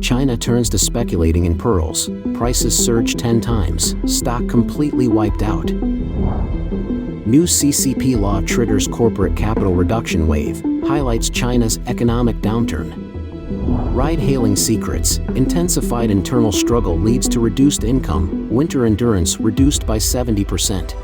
China turns to speculating in pearls. Prices surge 10 times. Stock completely wiped out. New CCP law triggers corporate capital reduction wave. Highlights China's economic downturn. Ride-hailing secrets. Intensified internal struggle leads to reduced income. Winter endurance reduced by 70%.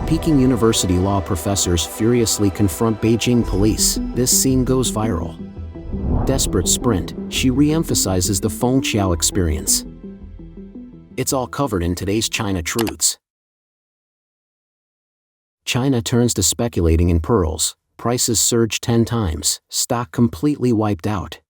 Peking University law professors furiously confront Beijing police. This scene goes viral. Desperate sprint. She re-emphasizes the Fengqiao experience. It's all covered in today's China Truths. China turns to speculating in pearls. Prices surge 10 times. Stock completely wiped out.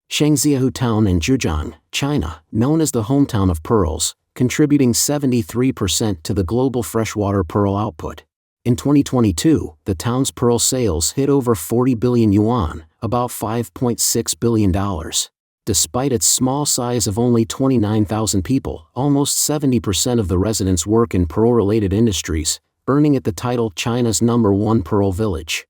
Fengqiao town in Zhejiang, China, known as the hometown of pearls, contributing 73% to the global freshwater pearl output. In 2022, the town's pearl sales hit over 40 billion yuan, about $5.6 billion. Despite its small size of only 29,000 people, almost 70% of the residents work in pearl-related industries, earning it the title China's #1 pearl village.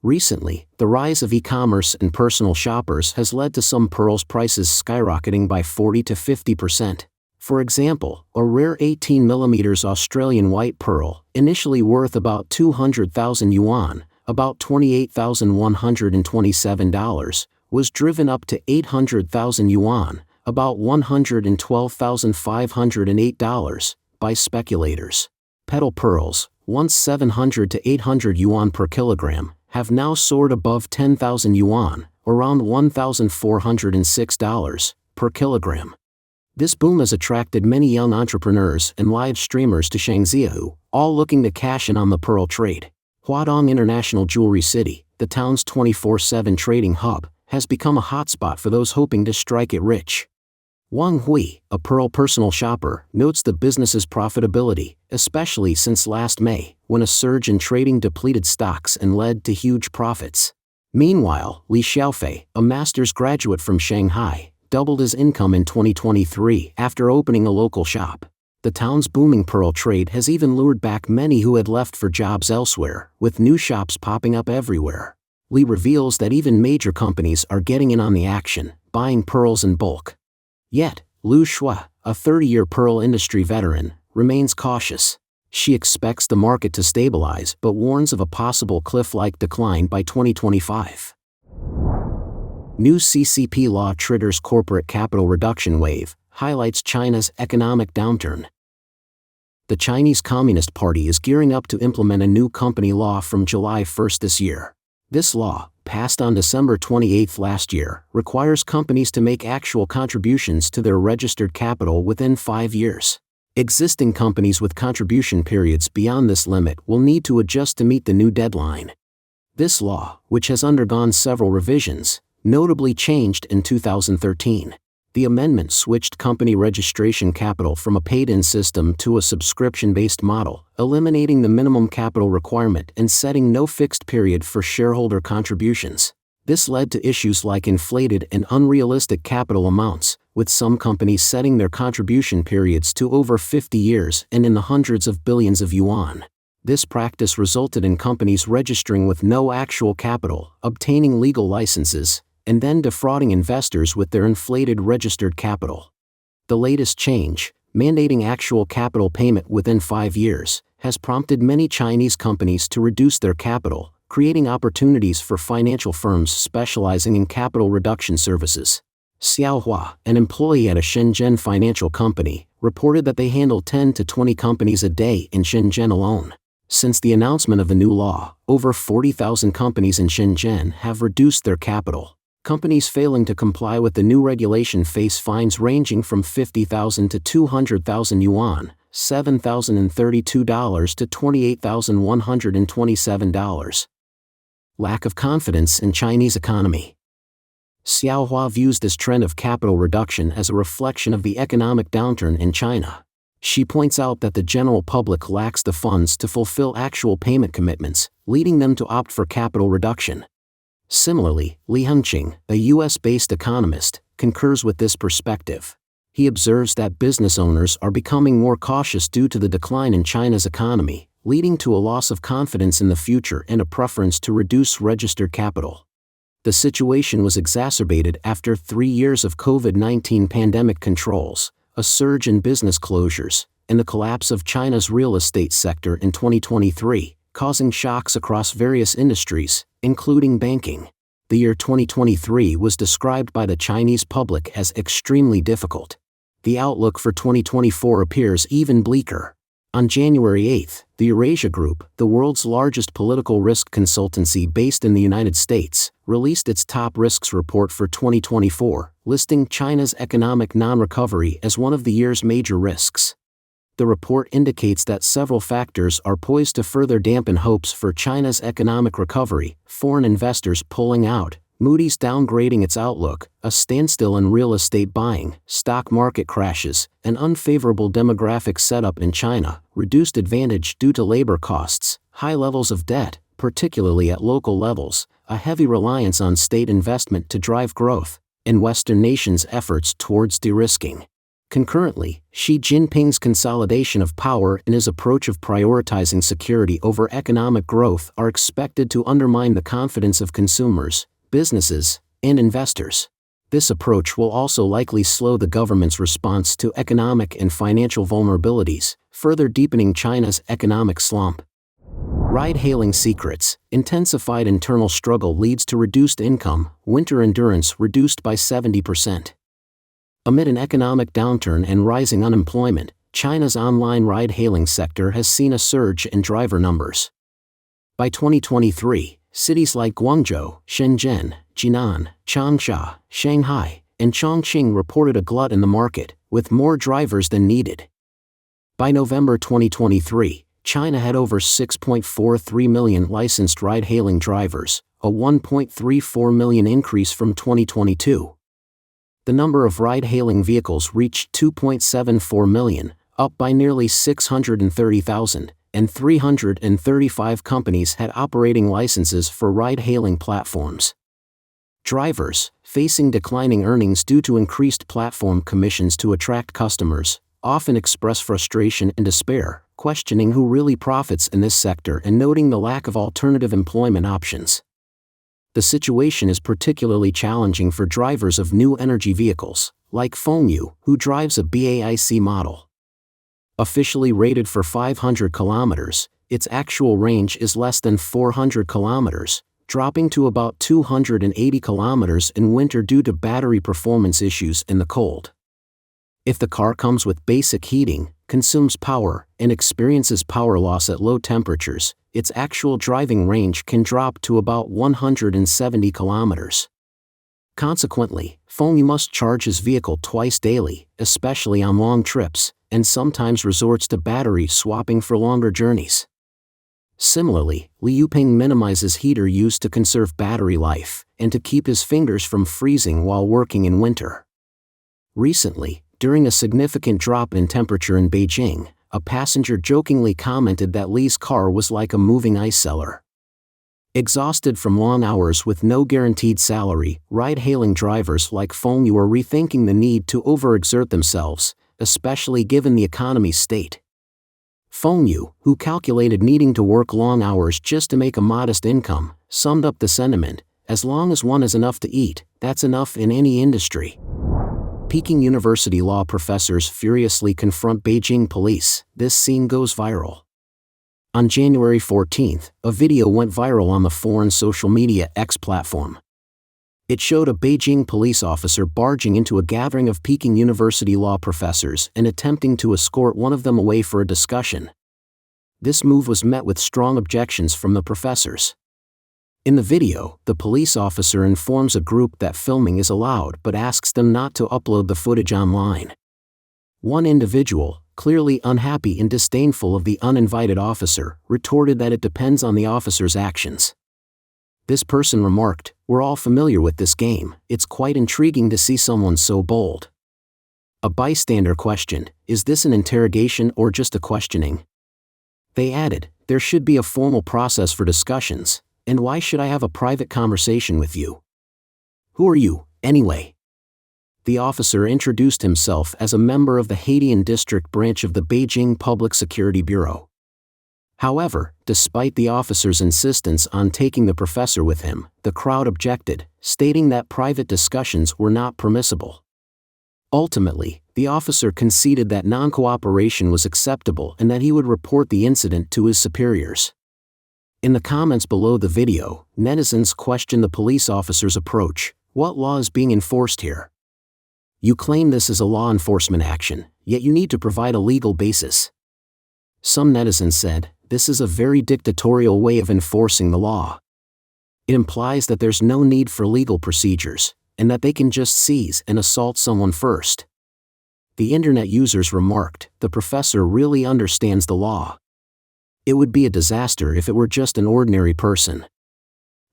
Recently, the rise of e-commerce and personal shoppers has led to some pearls prices skyrocketing by 40 to 50%. For example, a rare 18mm Australian white pearl, initially worth about 200,000 yuan, about $28,127, was driven up to 800,000 yuan, about $112,508, by speculators. Petal pearls, once 700 to 800 yuan per kilogram, have now soared above 10,000 yuan, around $1,406, per kilogram. This boom has attracted many young entrepreneurs and live streamers to Fengqiao, all looking to cash in on the pearl trade. Huadong International Jewelry City, the town's 24/7 trading hub, has become a hotspot for those hoping to strike it rich. Wang Hui, a pearl personal shopper, notes the business's profitability, especially since last May, when a surge in trading depleted stocks and led to huge profits. Meanwhile, Li Xiaofei, a master's graduate from Shanghai, doubled his income in 2023 after opening a local shop. The town's booming pearl trade has even lured back many who had left for jobs elsewhere, with new shops popping up everywhere. Li reveals that even major companies are getting in on the action, buying pearls in bulk. Yet, Lu Shui, a 30-year pearl industry veteran, remains cautious. She expects the market to stabilize but warns of a possible cliff-like decline by 2025. New CCP law triggers corporate capital reduction wave, highlights China's economic downturn. The Chinese Communist Party is gearing up to implement a new company law from July 1 this year. This law, passed on December 28 last year, requires companies to make actual contributions to their registered capital within 5 years. Existing companies with contribution periods beyond this limit will need to adjust to meet the new deadline. This law, which has undergone several revisions, notably changed in 2013. The amendment switched company registration capital from a paid-in system to a subscription-based model, eliminating the minimum capital requirement and setting no fixed period for shareholder contributions. This led to issues like inflated and unrealistic capital amounts, with some companies setting their contribution periods to over 50 years and in the hundreds of billions of yuan. This practice resulted in companies registering with no actual capital, obtaining legal licenses, and then defrauding investors with their inflated registered capital. The latest change, mandating actual capital payment within 5 years, has prompted many Chinese companies to reduce their capital, creating opportunities for financial firms specializing in capital reduction services. Xiao Hua, an employee at a Shenzhen financial company, reported that they handle 10 to 20 companies a day in Shenzhen alone. Since the announcement of the new law, over 40,000 companies in Shenzhen have reduced their capital. Companies failing to comply with the new regulation face fines ranging from 50,000 to 200,000 yuan, $7,032 to $28,127. Lack of confidence in Chinese economy. Xiao Hua views this trend of capital reduction as a reflection of the economic downturn in China. She points out that the general public lacks the funds to fulfill actual payment commitments, leading them to opt for capital reduction. Similarly, Li Hengqing, a US-based economist, concurs with this perspective. He observes that business owners are becoming more cautious due to the decline in China's economy, leading to a loss of confidence in the future and a preference to reduce registered capital. The situation was exacerbated after 3 years of COVID-19 pandemic controls, a surge in business closures, and the collapse of China's real estate sector in 2023, causing shocks across various industries, including banking. The year 2023 was described by the Chinese public as extremely difficult. The outlook for 2024 appears even bleaker. On January 8, the Eurasia Group, the world's largest political risk consultancy based in the United States, released its top risks report for 2024, listing China's economic non-recovery as one of the year's major risks. The report indicates that several factors are poised to further dampen hopes for China's economic recovery: foreign investors pulling out, Moody's downgrading its outlook, a standstill in real estate buying, stock market crashes, an unfavorable demographic setup in China, reduced advantage due to labor costs, high levels of debt, particularly at local levels, a heavy reliance on state investment to drive growth, and Western nations' efforts towards de-risking. Concurrently, Xi Jinping's consolidation of power and his approach of prioritizing security over economic growth are expected to undermine the confidence of consumers, businesses, and investors. This approach will also likely slow the government's response to economic and financial vulnerabilities, further deepening China's economic slump. Ride-hailing secrets: intensified internal struggle leads to reduced income, winter endurance reduced by 70%. Amid an economic downturn and rising unemployment, China's online ride-hailing sector has seen a surge in driver numbers. By 2023, cities like Guangzhou, Shenzhen, Jinan, Changsha, Shanghai, and Chongqing reported a glut in the market, with more drivers than needed. By November 2023, China had over 6.43 million licensed ride-hailing drivers, a 1.34 million increase from 2022. The number of ride-hailing vehicles reached 2.74 million, up by nearly 630,000, and 335 companies had operating licenses for ride-hailing platforms. Drivers, facing declining earnings due to increased platform commissions to attract customers, often express frustration and despair, questioning who really profits in this sector and noting the lack of alternative employment options. The situation is particularly challenging for drivers of new energy vehicles, like Fengqiao, who drives a BAIC model. Officially rated for 500 kilometers, its actual range is less than 400 kilometers, dropping to about 280 kilometers in winter due to battery performance issues in the cold. If the car comes with basic heating, consumes power, and experiences power loss at low temperatures, its actual driving range can drop to about 170 kilometers. Consequently, Fengqiao must charge his vehicle twice daily, especially on long trips, and sometimes resorts to battery swapping for longer journeys. Similarly, Liu Ping minimizes heater use to conserve battery life, and to keep his fingers from freezing while working in winter. Recently, during a significant drop in temperature in Beijing, a passenger jokingly commented that Li's car was like a moving ice cellar. Exhausted from long hours with no guaranteed salary, ride-hailing drivers like Fengqiao are rethinking the need to overexert themselves, especially given the economy's state. Fengqiao, who calculated needing to work long hours just to make a modest income, summed up the sentiment: as long as one has enough to eat, that's enough in any industry. Peking University law professors furiously confront Beijing police. This scene goes viral. On January 14, a video went viral on the foreign social media X platform. It showed a Beijing police officer barging into a gathering of Peking University law professors and attempting to escort one of them away for a discussion. This move was met with strong objections from the professors. In the video, the police officer informs a group that filming is allowed but asks them not to upload the footage online. One individual, clearly unhappy and disdainful of the uninvited officer, retorted that it depends on the officer's actions. This person remarked, "We're all familiar with this game, it's quite intriguing to see someone so bold." A bystander questioned, "Is this an interrogation or just a questioning?" They added, "There should be a formal process for discussions. And why should I have a private conversation with you? Who are you, anyway?" The officer introduced himself as a member of the Haidian District branch of the Beijing Public Security Bureau. However, despite the officer's insistence on taking the professor with him, the crowd objected, stating that private discussions were not permissible. Ultimately, the officer conceded that non-cooperation was acceptable and that he would report the incident to his superiors. In the comments below the video, netizens questioned the police officer's approach. What law is being enforced here? You claim this is a law enforcement action, yet you need to provide a legal basis. Some netizens said, this is a very dictatorial way of enforcing the law. It implies that there's no need for legal procedures, and that they can just seize and assault someone first. The internet users remarked, the professor really understands the law. It would be a disaster if it were just an ordinary person.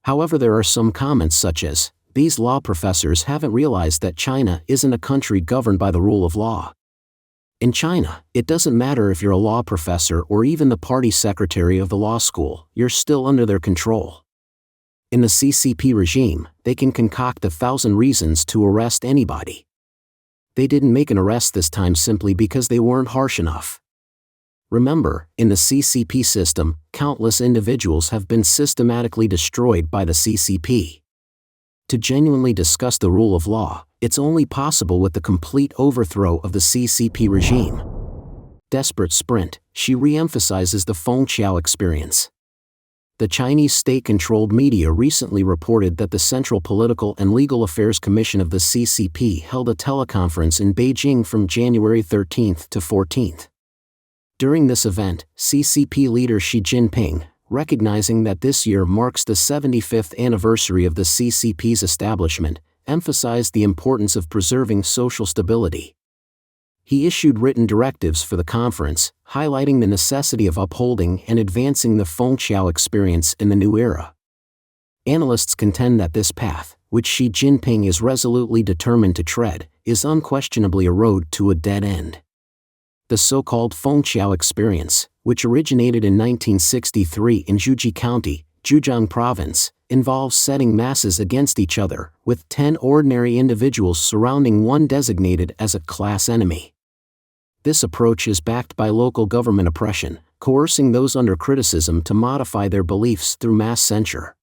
However, there are some comments such as, these law professors haven't realized that China isn't a country governed by the rule of law. In China, it doesn't matter if you're a law professor or even the party secretary of the law school, you're still under their control. In the CCP regime, they can concoct 1,000 reasons to arrest anybody. They didn't make an arrest this time simply because they weren't harsh enough. Remember, in the CCP system, countless individuals have been systematically destroyed by the CCP. To genuinely discuss the rule of law, it's only possible with the complete overthrow of the CCP regime. Desperate Sprint, she re-emphasizes the Fengqiao experience. The Chinese state-controlled media recently reported that the Central Political and Legal Affairs Commission of the CCP held a teleconference in Beijing from January 13 to 14. During this event, CCP leader Xi Jinping, recognizing that this year marks the 75th anniversary of the CCP's establishment, emphasized the importance of preserving social stability. He issued written directives for the conference, highlighting the necessity of upholding and advancing the Fengqiao experience in the new era. Analysts contend that this path, which Xi Jinping is resolutely determined to tread, is unquestionably a road to a dead end. The so-called Fengqiao experience, which originated in 1963 in Zhuji County, Zhejiang Province, involves setting masses against each other, with 10 ordinary individuals surrounding one designated as a class enemy. This approach is backed by local government oppression, coercing those under criticism to modify their beliefs through mass censure.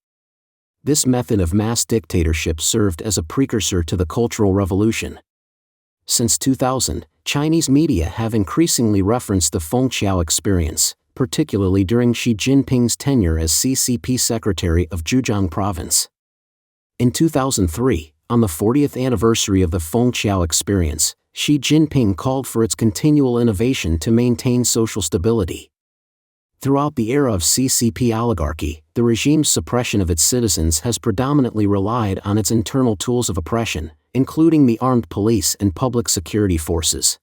This method of mass dictatorship served as a precursor to the Cultural Revolution. Since 2000, Chinese media have increasingly referenced the Fengqiao experience, particularly during Xi Jinping's tenure as CCP Secretary of Zhejiang Province. In 2003, on the 40th anniversary of the Fengqiao experience, Xi Jinping called for its continual innovation to maintain social stability. Throughout the era of CCP oligarchy, the regime's suppression of its citizens has predominantly relied on its internal tools of oppression, including the armed police and public security forces.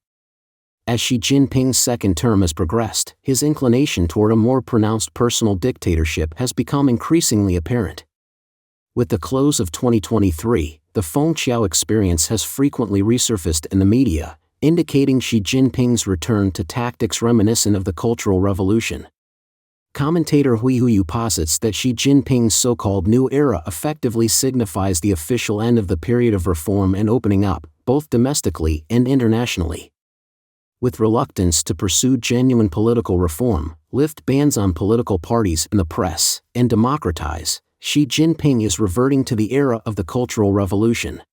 As Xi Jinping's second term has progressed, his inclination toward a more pronounced personal dictatorship has become increasingly apparent. With the close of 2023, the Fengqiao experience has frequently resurfaced in the media, indicating Xi Jinping's return to tactics reminiscent of the Cultural Revolution. Commentator Hui Huyu posits that Xi Jinping's so-called new era effectively signifies the official end of the period of reform and opening up, both domestically and internationally. With reluctance to pursue genuine political reform, lift bans on political parties and the press, and democratize, Xi Jinping is reverting to the era of the Cultural Revolution.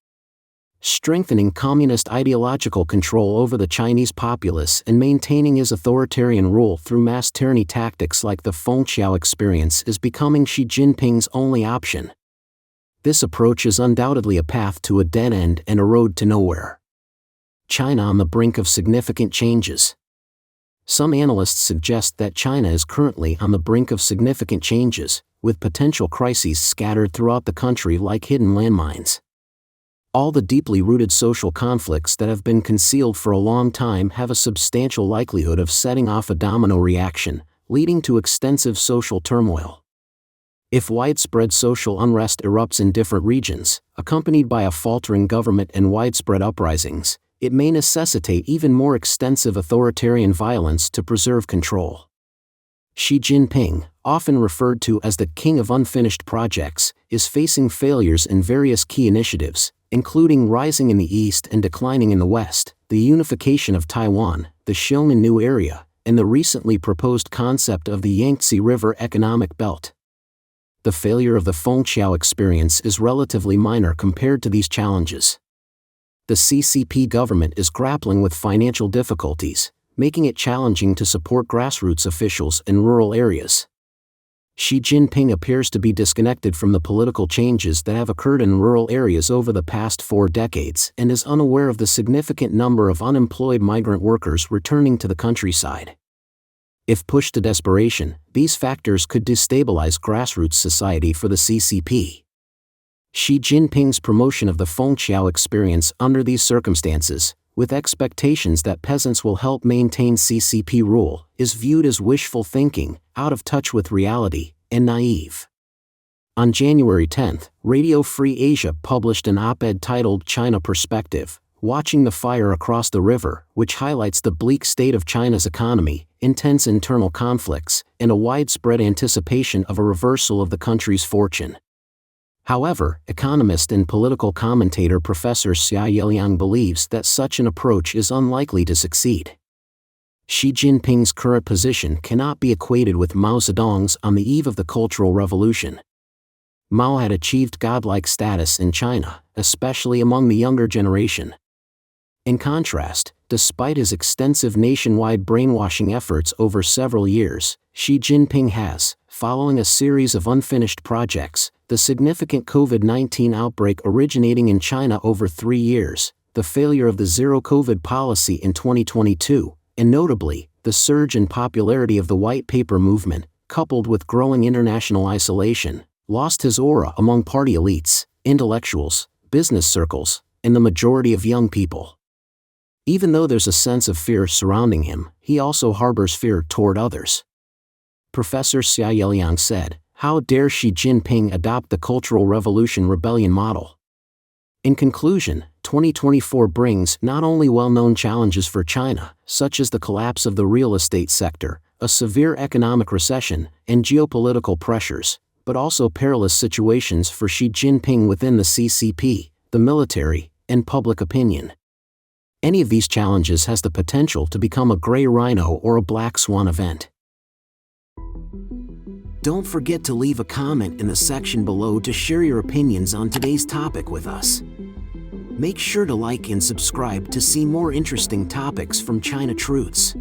Strengthening communist ideological control over the Chinese populace and maintaining his authoritarian rule through mass tyranny tactics like the Fengqiao experience is becoming Xi Jinping's only option. This approach is undoubtedly a path to a dead end and a road to nowhere. China on the brink of significant changes. Some analysts suggest that China is currently on the brink of significant changes, with potential crises scattered throughout the country like hidden landmines. All the deeply rooted social conflicts that have been concealed for a long time have a substantial likelihood of setting off a domino reaction, leading to extensive social turmoil. If widespread social unrest erupts in different regions, accompanied by a faltering government and widespread uprisings, it may necessitate even more extensive authoritarian violence to preserve control. Xi Jinping, often referred to as the king of unfinished projects, is facing failures in various key initiatives, including rising in the east and declining in the west, the unification of Taiwan, the Xiong'an New Area, and the recently proposed concept of the Yangtze River Economic Belt. The failure of the Fengqiao experience is relatively minor compared to these challenges. The CCP government is grappling with financial difficulties, making it challenging to support grassroots officials in rural areas. Xi Jinping appears to be disconnected from the political changes that have occurred in rural areas over the past 4 decades and is unaware of the significant number of unemployed migrant workers returning to the countryside. If pushed to desperation, these factors could destabilize grassroots society for the CCP. Xi Jinping's promotion of the Fengqiao experience under these circumstances, with expectations that peasants will help maintain CCP rule, is viewed as wishful thinking, out of touch with reality, and naive. On January 10, Radio Free Asia published an op-ed titled China Perspective, Watching the Fire Across the River, which highlights the bleak state of China's economy, intense internal conflicts, and a widespread anticipation of a reversal of the country's fortune. However, economist and political commentator Professor Xia Yeliang believes that such an approach is unlikely to succeed. Xi Jinping's current position cannot be equated with Mao Zedong's on the eve of the Cultural Revolution. Mao had achieved godlike status in China, especially among the younger generation. In contrast, despite his extensive nationwide brainwashing efforts over several years, Xi Jinping has, following a series of unfinished projects, the significant COVID-19 outbreak originating in China over 3 years, the failure of the zero-COVID policy in 2022, and notably, the surge in popularity of the White Paper movement, coupled with growing international isolation, lost his aura among party elites, intellectuals, business circles, and the majority of young people. Even though there's a sense of fear surrounding him, he also harbors fear toward others. Professor Xia Yeliang said, "How dare Xi Jinping adopt the Cultural Revolution rebellion model?" In conclusion, 2024 brings not only well-known challenges for China, such as the collapse of the real estate sector, a severe economic recession, and geopolitical pressures, but also perilous situations for Xi Jinping within the CCP, the military, and public opinion. Any of these challenges has the potential to become a gray rhino or a black swan event. Don't forget to leave a comment in the section below to share your opinions on today's topic with us. Make sure to like and subscribe to see more interesting topics from China Truths.